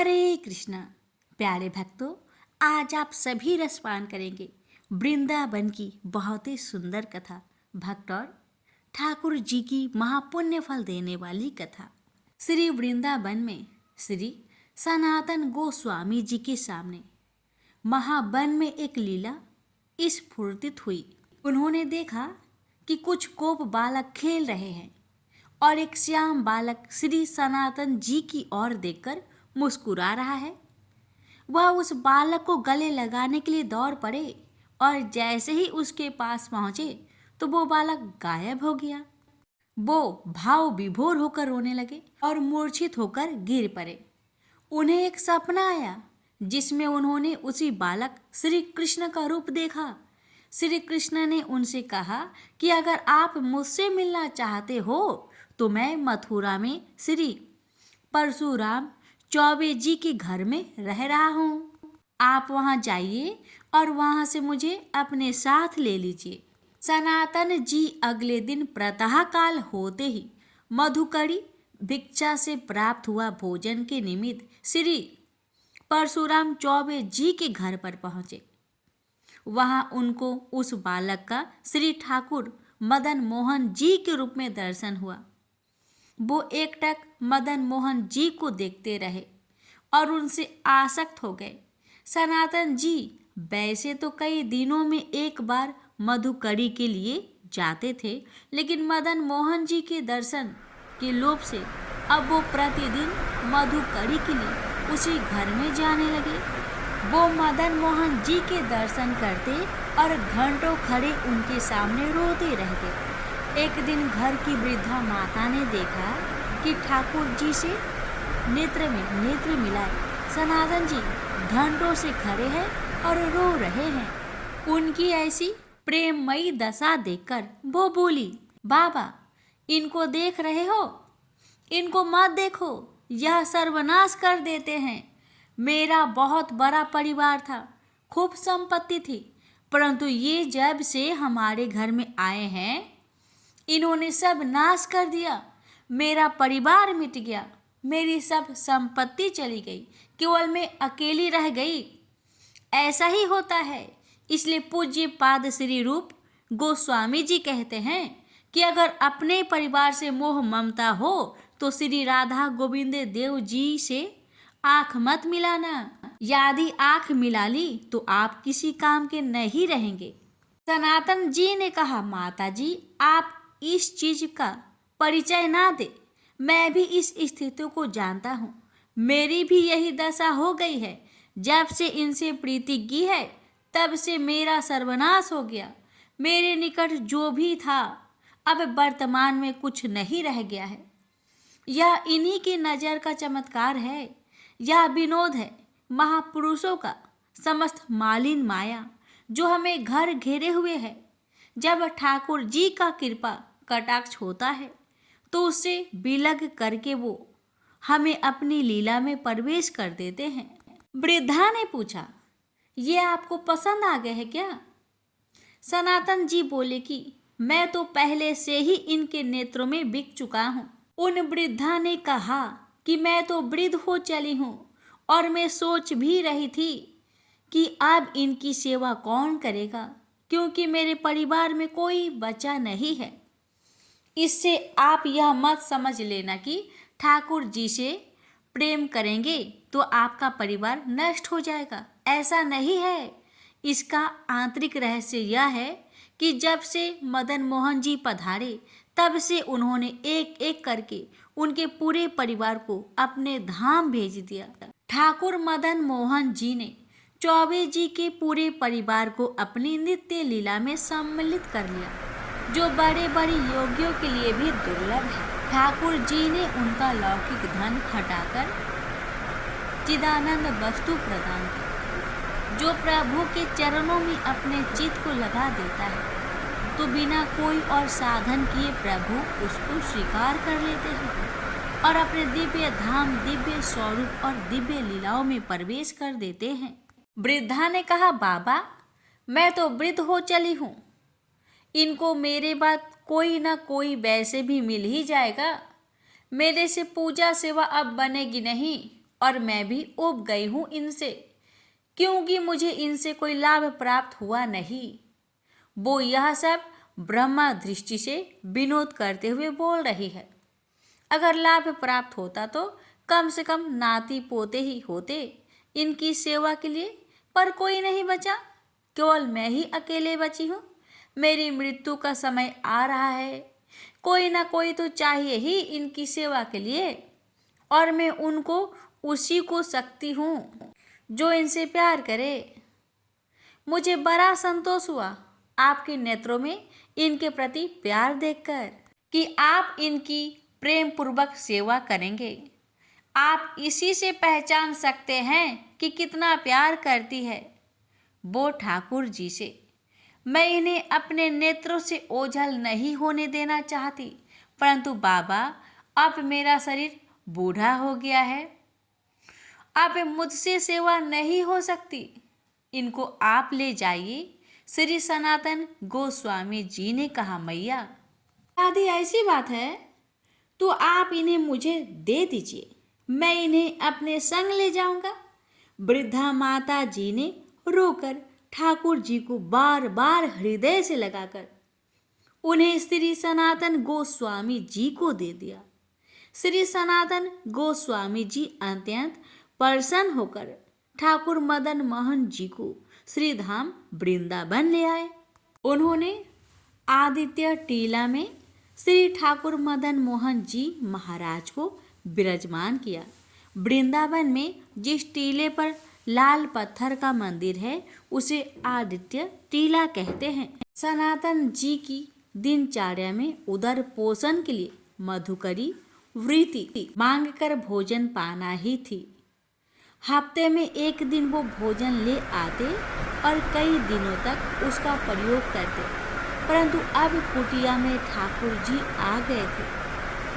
हरे कृष्णा। प्यारे भक्तों, आज आप सभी रसपान करेंगे वृंदावन की बहुत ही सुंदर कथा, भक्त और ठाकुर जी की महापुण्य फल देने वाली कथा। श्री वृंदावन में श्री सनातन गोस्वामी जी के सामने महावन में एक लीला स्फुरित हुई। उन्होंने देखा कि कुछ गोप बालक खेल रहे हैं और एक श्याम बालक श्री सनातन जी की ओर देखकर मुस्कुरा रहा है। वह उस बालक को गले लगाने के लिए दौड़ पड़े और जैसे ही उसके पास पहुंचे तो वो बालक गायब हो गया। वो भाव विभोर होकर रोने लगे और मूर्छित होकर गिर पड़े। उन्हें एक सपना आया जिसमें उन्होंने उसी बालक श्री कृष्ण का रूप देखा। श्री कृष्ण ने उनसे कहा कि अगर आप मुझसे मिलना चाहते हो तो मैं मथुरा में श्री परशुराम चौबे जी के घर में रह रहा हूँ। आप वहाँ जाइए और वहाँ से मुझे अपने साथ ले लीजिए। सनातन जी अगले दिन प्रातःकाल होते ही मधुकरी भिक्षा से प्राप्त हुआ भोजन के निमित्त श्री परशुराम चौबे जी के घर पर पहुँचे। वहाँ उनको उस बालक का श्री ठाकुर मदन मोहन जी के रूप में दर्शन हुआ। वो एकटक मदन मोहन जी को देखते रहे और उनसे आसक्त हो गए। सनातन जी वैसे तो कई दिनों में एक बार मधुकरी के लिए जाते थे, लेकिन मदन मोहन जी के दर्शन के लोभ से अब वो प्रतिदिन मधुकरी के लिए उसी घर में जाने लगे। वो मदन मोहन जी के दर्शन करते और घंटों खड़े उनके सामने रोते रहते। एक दिन घर की वृद्धा माता ने देखा कि ठाकुर जी से नेत्र में नेत्र मिलाए सनातन जी घंटों से खड़े हैं और रो रहे हैं। उनकी ऐसी प्रेममयी दशा देखकर वो बोली, बाबा इनको देख रहे हो? इनको मत देखो, यह सर्वनाश कर देते हैं। मेरा बहुत बड़ा परिवार था, खूब संपत्ति थी, परंतु ये जब से हमारे घर में आए हैं इन्होंने सब नाश कर दिया। मेरा परिवार मिट गया, मेरी सब संपत्ति चली गई, केवल मैं अकेली रह गई। ऐसा ही होता है। इसलिए पूज्य पाद श्री रूप गोस्वामी जी कहते हैं कि अगर अपने परिवार से मोह ममता हो तो श्री राधा गोविंद देव जी से आंख मत मिलाना। यदि आंख मिला ली तो आप किसी काम के नहीं रहेंगे। सनातन जी ने कहा, माता जी आप इस चीज का परिचय ना दे, मैं भी इस स्थिति को जानता हूँ। मेरी भी यही दशा हो गई है। जब से इनसे प्रीति की है तब से मेरा सर्वनाश हो गया। मेरे निकट जो भी था अब वर्तमान में कुछ नहीं रह गया है। यह इन्हीं की नज़र का चमत्कार है। यह विनोद है महापुरुषों का, समस्त मालिन माया जो हमें घर घेरे हुए है। जब ठाकुर जी का कृपा कटाक्ष होता है तो उससे विलग करके वो हमें अपनी लीला में प्रवेश कर देते हैं। वृद्धा ने पूछा, ये आपको पसंद आ गए है क्या? सनातन जी बोले कि मैं तो पहले से ही इनके नेत्रों में बिक चुका हूँ। उन वृद्धा ने कहा कि मैं तो वृद्ध हो चली हूँ और मैं सोच भी रही थी कि अब इनकी सेवा कौन करेगा, क्योंकि मेरे परिवार में कोई बचा नहीं है। इससे आप यह मत समझ लेना कि ठाकुर जी से प्रेम करेंगे तो आपका परिवार नष्ट हो जाएगा। ऐसा नहीं है। इसका आंतरिक रहस्य यह है कि जब से मदन मोहन जी पधारे तब से उन्होंने एक एक करके उनके पूरे परिवार को अपने धाम भेज दिया। ठाकुर मदन मोहन जी ने चौबे जी के पूरे परिवार को अपनी नित्य लीला में सम्मिलित कर लिया, जो बड़े बड़े योगियों के लिए भी दुर्लभ है। ठाकुर जी ने उनका लौकिक धन हटाकर चिदानंद वस्तु प्रदान की। जो प्रभु के चरणों में अपने चित्त को लगा देता है तो बिना कोई और साधन किए प्रभु उसको स्वीकार कर लेते हैं और अपने दिव्य धाम, दिव्य स्वरूप और दिव्य लीलाओं में प्रवेश कर देते हैं। वृद्धा ने कहा, बाबा मैं तो वृद्ध हो चली हूँ, इनको मेरे बाद कोई ना कोई वैसे भी मिल ही जाएगा। मेरे से पूजा सेवा अब बनेगी नहीं और मैं भी ऊब गई हूँ इनसे, क्योंकि मुझे इनसे कोई लाभ प्राप्त हुआ नहीं। वो यह सब ब्रह्मा दृष्टि से विनोद करते हुए बोल रही है। अगर लाभ प्राप्त होता तो कम से कम नाती पोते ही होते इनकी सेवा के लिए, पर कोई नहीं बचा, केवल मैं ही अकेले बची हूँ। मेरी मृत्यु का समय आ रहा है, कोई ना कोई तो चाहिए ही इनकी सेवा के लिए, और मैं उनको उसी को सकती हूँ जो इनसे प्यार करे। मुझे बड़ा संतोष हुआ आपके नेत्रों में इनके प्रति प्यार देखकर, कि आप इनकी प्रेम पूर्वक सेवा करेंगे। आप इसी से पहचान सकते हैं कि कितना प्यार करती है वो ठाकुर जी से। मैं इन्हें अपने नेत्रों से ओझल नहीं होने देना चाहती, परंतु बाबा अब मेरा शरीर बूढ़ा हो गया है, अब मुझसे सेवा नहीं हो सकती। इनको आप ले जाइए। श्री सनातन गोस्वामी जी ने कहा, मैया यदि ऐसी बात है तो आप इन्हें मुझे दे दीजिए, मैं इन्हें अपने संग ले जाऊंगा। वृद्धा माता जी ने रोकर ठाकुर जी को बार बार हृदय से लगाकर उन्हें श्री सनातन गोस्वामी जी को दे दिया। श्री सनातन गोस्वामी जी अत्यंत प्रसन्न होकर ठाकुर मदन मोहन जी को श्रीधाम वृंदावन ले आए। उन्होंने आदित्य टीला में श्री ठाकुर मदन मोहन जी महाराज को विराजमान किया। वृंदावन में जिस टीले पर लाल पत्थर का मंदिर है उसे आदित्य टीला कहते हैं। सनातन जी की दिनचर्या में उदर पोषण के लिए मधुकरी वृत्ति मांगकर भोजन पाना ही थी। हफ्ते में एक दिन वो भोजन ले आते और कई दिनों तक उसका प्रयोग करते, परंतु अब कुटिया में ठाकुर जी आ गए थे,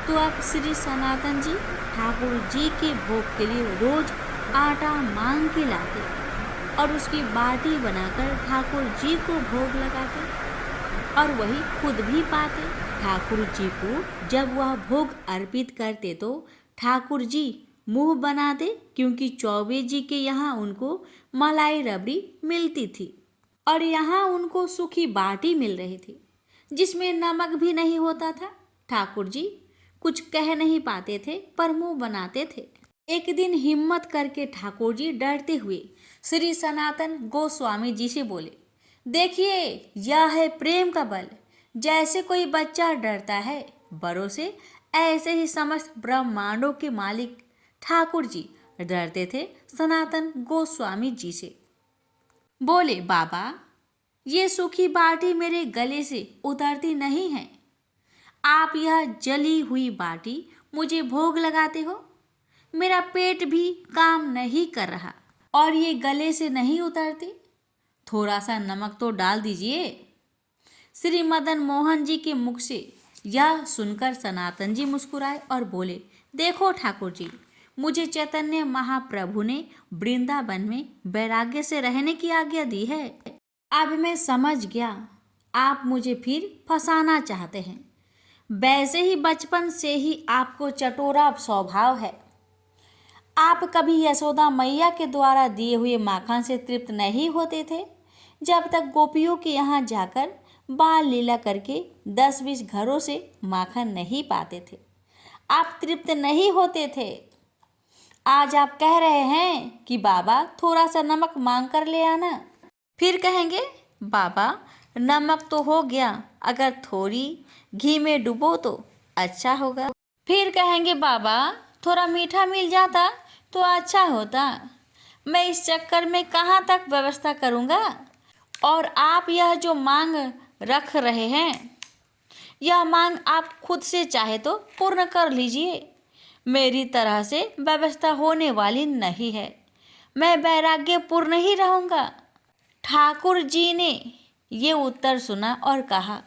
तो अब श्री सनातन जी ठाकुर जी के भोग के लिए रोज आटा मांग के लाते और उसकी बाटी बनाकर ठाकुर जी को भोग लगाते और वही खुद भी पाते। ठाकुर जी को जब वह भोग अर्पित करते तो ठाकुर जी मुंह बनाते, क्योंकि चौबे जी के यहाँ उनको मलाई रबड़ी मिलती थी और यहाँ उनको सूखी बाटी मिल रही थी जिसमें नमक भी नहीं होता था। ठाकुर जी कुछ कह नहीं पाते थे पर मुंह बनाते थे। एक दिन हिम्मत करके ठाकुर जी डरते हुए श्री सनातन गोस्वामी जी से बोले, देखिए यह है प्रेम का बल। जैसे कोई बच्चा डरता है बड़ों से, ऐसे ही समस्त ब्रह्मांडों के मालिक ठाकुर जी डरते थे सनातन गोस्वामी जी से। बोले, बाबा ये सूखी बाटी मेरे गले से उतरती नहीं है, आप यह जली हुई बाटी मुझे भोग लगाते हो। मेरा पेट भी काम नहीं कर रहा और ये गले से नहीं उतरती, थोड़ा सा नमक तो डाल दीजिए। श्री मदन मोहन जी के मुख से यह सुनकर सनातन जी मुस्कुराए और बोले, देखो ठाकुर जी, मुझे चैतन्य महाप्रभु ने वृंदावन में वैराग्य से रहने की आज्ञा दी है। अब मैं समझ गया आप मुझे फिर फंसाना चाहते हैं। वैसे ही बचपन से ही आपको चटोरा स्वभाव है। आप कभी यशोदा मैया के द्वारा दिए हुए माखन से तृप्त नहीं होते थे, जब तक गोपियों के यहाँ जाकर बाल लीला करके 10-20 घरों से माखन नहीं पाते थे, आप तृप्त नहीं होते थे। आज आप कह रहे हैं कि बाबा थोड़ा सा नमक मांग कर ले आना, फिर कहेंगे बाबा नमक तो हो गया, अगर थोड़ी घी में डुबो तो अच्छा होगा। फिर कहेंगे बाबा थोड़ा मीठा मिल जाता तो अच्छा होता। मैं इस चक्कर में कहाँ तक व्यवस्था करूँगा, और आप यह जो मांग रख रहे हैं, यह मांग आप खुद से चाहे तो पूर्ण कर लीजिए। मेरी तरह से व्यवस्था होने वाली नहीं है, मैं वैराग्य पूर्ण ही रहूँगा। ठाकुर जी ने ये उत्तर सुना और कहा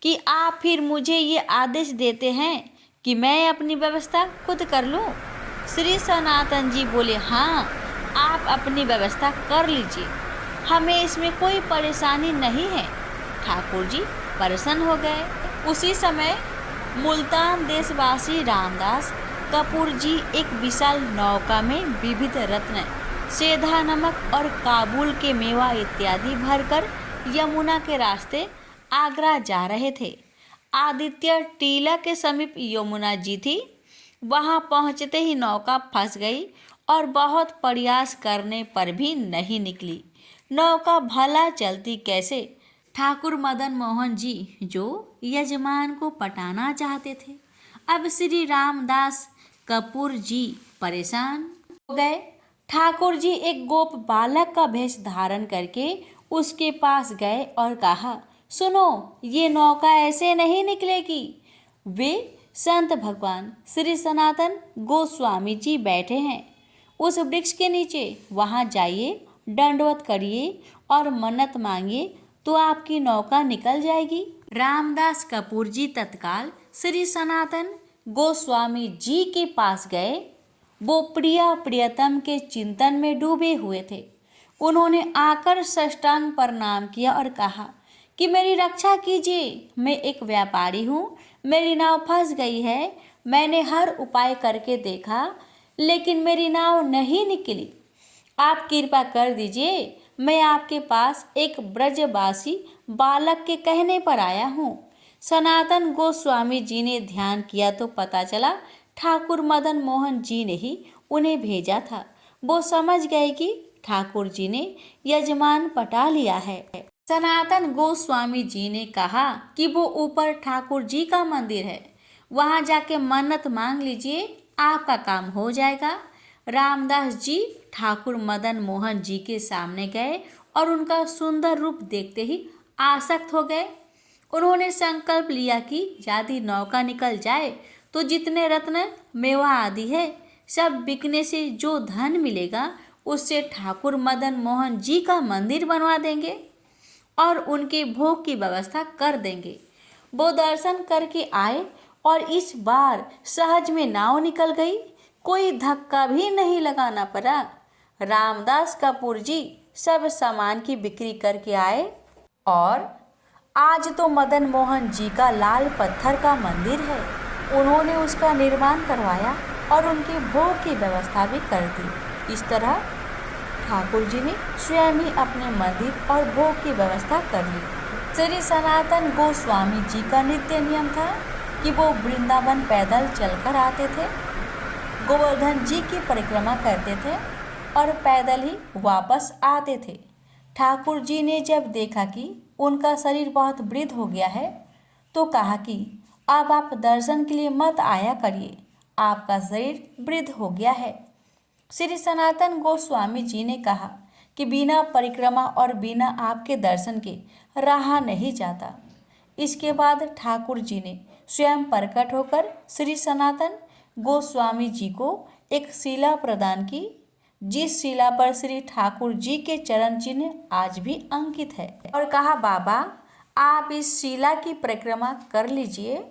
कि आप फिर मुझे ये आदेश देते हैं कि मैं अपनी व्यवस्था खुद कर लूँ। श्री सनातन जी बोले, हाँ आप अपनी व्यवस्था कर लीजिए, हमें इसमें कोई परेशानी नहीं है। ठाकुर जी प्रसन्न हो गए। उसी समय मुल्तान देशवासी रामदास कपूर जी एक विशाल नौका में विविध रत्न, सेधा नमक और काबुल के मेवा इत्यादि भरकर यमुना के रास्ते आगरा जा रहे थे। आदित्य टीला के समीप यमुना जी थी। वहां पहुंचते ही नौका फंस गई और बहुत प्रयास करने पर भी नहीं निकली। नौका भला चलती कैसे? ठाकुर मदन मोहन जी, जो यजमान को पटाना चाहते थे, अब श्री रामदास कपूर जी परेशान हो गए। ठाकुर जी एक गोप बालक का भेष धारण करके उसके पास गए और कहा, सुनो, ये नौका ऐसे नहीं निकलेगी। वे संत भगवान श्री सनातन गोस्वामी जी बैठे हैं उस वृक्ष के नीचे, वहां जाइए, दंडवत करिए और मन्नत मांगिए तो आपकी नौका निकल जाएगी। रामदास कपूर जी तत्काल श्री सनातन गोस्वामी जी के पास गए। वो प्रिया प्रियतम के चिंतन में डूबे हुए थे। उन्होंने आकर साष्टांग प्रणाम किया और कहा कि मेरी रक्षा कीजिए, मैं एक व्यापारी हूँ, मेरी नाव फंस गई है। मैंने हर उपाय करके देखा लेकिन मेरी नाव नहीं निकली। आप कृपा कर दीजिए, मैं आपके पास एक ब्रजवासी बालक के कहने पर आया हूँ। सनातन गोस्वामी जी ने ध्यान किया तो पता चला ठाकुर मदन मोहन जी ने ही उन्हें भेजा था। वो समझ गए कि ठाकुर जी ने यजमान पटा लिया है। सनातन गोस्वामी जी ने कहा कि वो ऊपर ठाकुर जी का मंदिर है, वहां जाके मन्नत मांग लीजिए, आपका काम हो जाएगा। रामदास जी ठाकुर मदन मोहन जी के सामने गए और उनका सुंदर रूप देखते ही आसक्त हो गए। उन्होंने संकल्प लिया कि यदि नौका निकल जाए तो जितने रत्न मेवा आदि है सब बिकने से जो धन मिलेगा उससे ठाकुर मदन मोहन जी का मंदिर बनवा देंगे और उनके भोग की व्यवस्था कर देंगे। वो दर्शन करके आए और इस बार सहज में नाव निकल गई, कोई धक्का भी नहीं लगाना पड़ा। रामदास कपूर जी सब सामान की बिक्री करके आए और आज तो मदन मोहन जी का लाल पत्थर का मंदिर है। उन्होंने उसका निर्माण करवाया और उनके भोग की व्यवस्था भी कर दी। इस तरह ठाकुर जी ने स्वयं ही अपने मंदिर और भोग की व्यवस्था कर ली। श्री सनातन गोस्वामी जी का नित्य नियम था कि वो वृंदावन पैदल चलकर आते थे, गोवर्धन जी की परिक्रमा करते थे और पैदल ही वापस आते थे। ठाकुर जी ने जब देखा कि उनका शरीर बहुत वृद्ध हो गया है तो कहा कि अब आप दर्शन के लिए मत आया करिए, आपका शरीर वृद्ध हो गया है। श्री सनातन गोस्वामी जी ने कहा कि बिना परिक्रमा और बिना आपके दर्शन के रहा नहीं जाता। इसके बाद ठाकुर जी ने स्वयं प्रकट होकर श्री सनातन गोस्वामी जी को एक शिला प्रदान की, जिस शिला पर श्री ठाकुर जी के चरण चिन्ह आज भी अंकित है, और कहा, बाबा आप इस शिला की परिक्रमा कर लीजिए।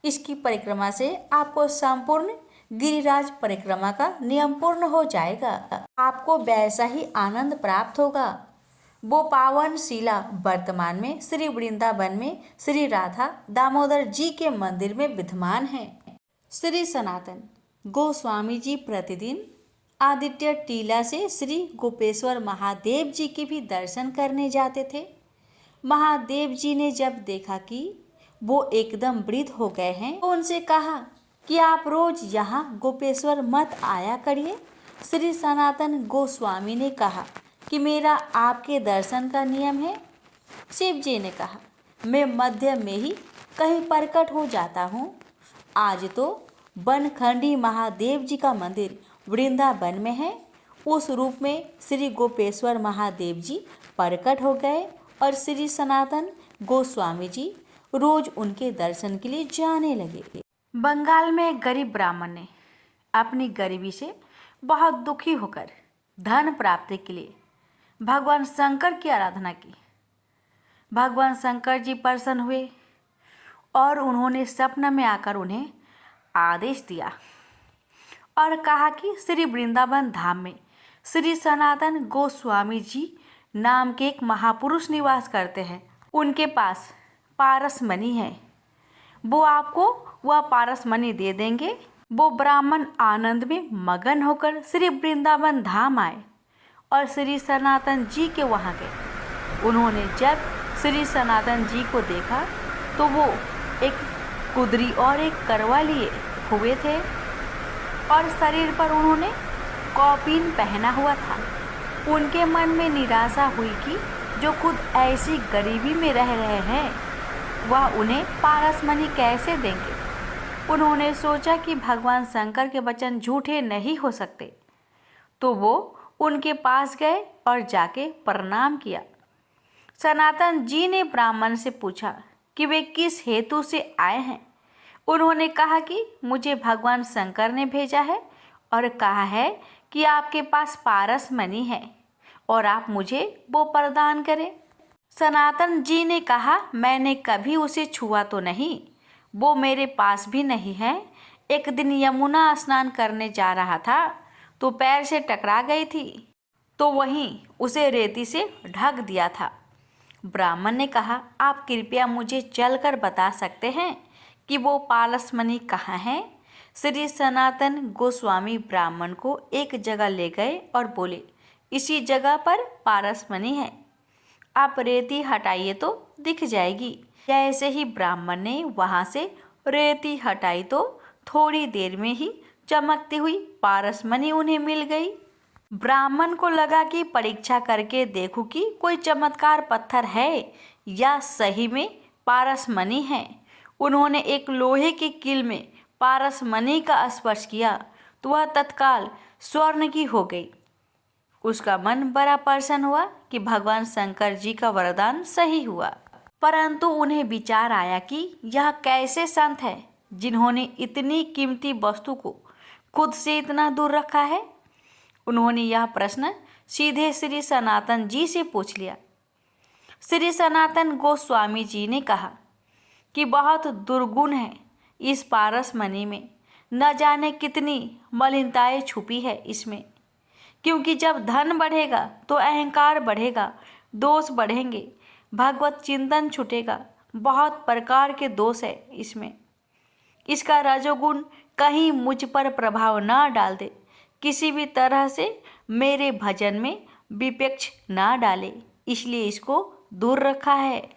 इसकी परिक्रमा से आपको संपूर्ण गिरिराज परिक्रमा का नियम पूर्ण हो जाएगा, आपको वैसा ही आनंद प्राप्त होगा। वो पावन शिला वर्तमान में श्री वृंदावन में श्री राधा दामोदर जी के मंदिर में विद्यमान है। श्री सनातन गोस्वामी जी प्रतिदिन आदित्य टीला से श्री गोपेश्वर महादेव जी के भी दर्शन करने जाते थे। महादेव जी ने जब देखा कि वो एकदम वृद्ध हो गए हैं तो उनसे कहा कि आप रोज यहाँ गोपेश्वर मत आया करिए। श्री सनातन गोस्वामी ने कहा कि मेरा आपके दर्शन का नियम है। शिव जी ने कहा, मैं मध्य में ही कहीं प्रकट हो जाता हूँ। आज तो बनखंडी महादेव जी का मंदिर वृंदावन में है, उस रूप में श्री गोपेश्वर महादेव जी प्रकट हो गए और श्री सनातन गोस्वामी जी रोज उनके दर्शन के लिए जाने लगे। बंगाल में एक गरीब ब्राह्मण ने अपनी गरीबी से बहुत दुखी होकर धन प्राप्ति के लिए भगवान शंकर की आराधना की। भगवान शंकर जी प्रसन्न हुए और उन्होंने सपना में आकर उन्हें आदेश दिया और कहा कि श्री वृंदावन धाम में श्री सनातन गोस्वामी जी नाम के एक महापुरुष निवास करते हैं। उनके पास पारस मणि है, वो आपको वह पारस मणि दे देंगे वो ब्राह्मण आनंद में मगन होकर श्री वृंदावन धाम आए और श्री सनातन जी के वहाँ गए। उन्होंने जब श्री सनातन जी को देखा तो वो एक कुदरी और एक करवा लिए हुए थे और शरीर पर उन्होंने कौपीन पहना हुआ था। उनके मन में निराशा हुई कि जो खुद ऐसी गरीबी में रह रहे हैं वह उन्हें पारसमणि कैसे देंगे। उन्होंने सोचा कि भगवान शंकर के वचन झूठे नहीं हो सकते, तो वो उनके पास गए और जाके प्रणाम किया। सनातन जी ने ब्राह्मण से पूछा कि वे किस हेतु से आए हैं। उन्होंने कहा कि मुझे भगवान शंकर ने भेजा है और कहा है कि आपके पास पारसमणि है और आप मुझे वो प्रदान करें। सनातन जी ने कहा, मैंने कभी उसे छुआ तो नहीं, वो मेरे पास भी नहीं है। एक दिन यमुना स्नान करने जा रहा था तो पैर से टकरा गई थी, तो वहीं उसे रेती से ढक दिया था। ब्राह्मण ने कहा, आप कृपया मुझे चलकर बता सकते हैं कि वो पारसमणि कहाँ है। श्री सनातन गोस्वामी ब्राह्मण को एक जगह ले गए और बोले, इसी जगह पर पारसमणि है, आप रेती हटाइए तो दिख जाएगी। जैसे ही ब्राह्मण ने वहाँ से रेती हटाई तो थोड़ी देर में ही चमकती हुई पारसमणि उन्हें मिल गई। ब्राह्मण को लगा कि परीक्षा करके देखूं कि कोई चमत्कार पत्थर है या सही में पारसमणि है। उन्होंने एक लोहे की कील में पारसमणि का स्पर्श किया तो वह तत्काल स्वर्ण की हो गई। उसका मन बड़ा प्रसन्न हुआ कि भगवान शंकर जी का वरदान सही हुआ। परंतु उन्हें विचार आया कि यह कैसे संत है जिन्होंने इतनी कीमती वस्तु को खुद से इतना दूर रखा है। उन्होंने यह प्रश्न सीधे श्री सनातन जी से पूछ लिया। श्री सनातन गोस्वामी जी ने कहा कि बहुत दुर्गुण है इस पारसमणि में, न जाने कितनी मलिनताएं छुपी है इसमें। क्योंकि जब धन बढ़ेगा तो अहंकार बढ़ेगा, दोष बढ़ेंगे, भगवत चिंतन छूटेगा। बहुत प्रकार के दोष है इसमें। इसका रजोगुण कहीं मुझ पर प्रभाव ना डाल दे, किसी भी तरह से मेरे भजन में विपक्ष ना डाले, इसलिए इसको दूर रखा है।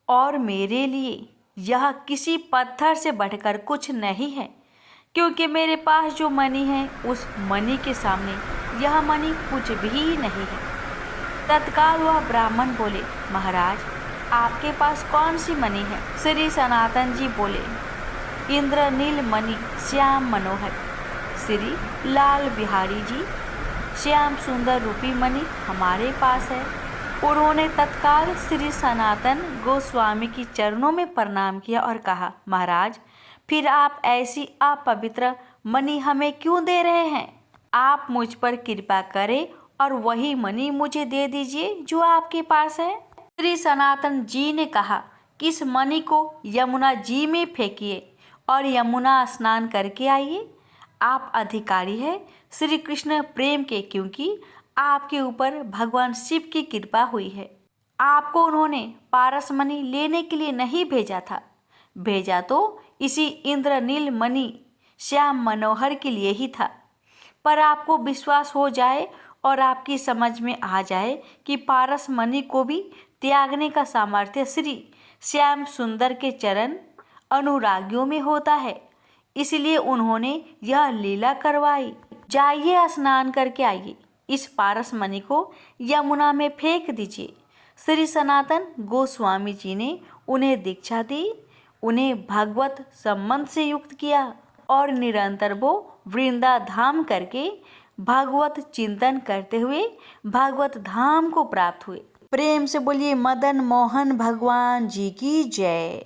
और मेरे लिए यह किसी पत्थर से बढ़कर कुछ नहीं है, क्योंकि मेरे पास जो मणि है उस मणि के सामने यह मणि कुछ भी नहीं है। तत्काल वह ब्राह्मण बोले, महाराज आपके पास कौन सी मणि है। श्री सनातन जी बोले, इंद्रनील मणि श्याम मनोहर श्री लाल बिहारी जी श्याम सुंदर रूपी मणि हमारे पास है। उन्होंने तत्काल श्री सनातन गोस्वामी की चरणों में प्रणाम किया और कहा, महाराज फिर आप ऐसी अपवित्र मणि हमें क्यों दे रहे हैं। आप मुझ पर कृपा करें और वही मणि मुझे दे दीजिए जो आपके पास है। श्री सनातन जी ने कहा कि इस मणि को यमुना जी में फेंकिए और यमुना स्नान करके आइए। आप अधिकारी हैं श्री कृष्ण प्रेम के, क्योंकि आपके ऊपर भगवान शिव की कृपा हुई है। आपको उन्होंने पारसमणि लेने के लिए नहीं भेजा था, भेजा तो इसी इंद्रनील मणि श्याम मनोहर के लिए ही था। पर आपको विश्वास हो जाए और आपकी समझ में आ जाए कि पारसमणि को भी त्यागने का सामर्थ्य श्री श्याम सुंदर के चरण अनुरागियों में होता है, इसलिए उन्होंने यह लीला करवाई। जाइए स्नान करके आइए, इस पारसमणि को यमुना में फेंक दीजिए। श्री सनातन गोस्वामी जी ने उन्हें दीक्षा दी, उन्हें भगवत संबंध से युक्त किया और निरंतर वो वृंदा धाम करके भगवत चिंतन करते हुए भगवत धाम को प्राप्त हुए। प्रेम से बोलिए मदन मोहन भगवान जी की जय।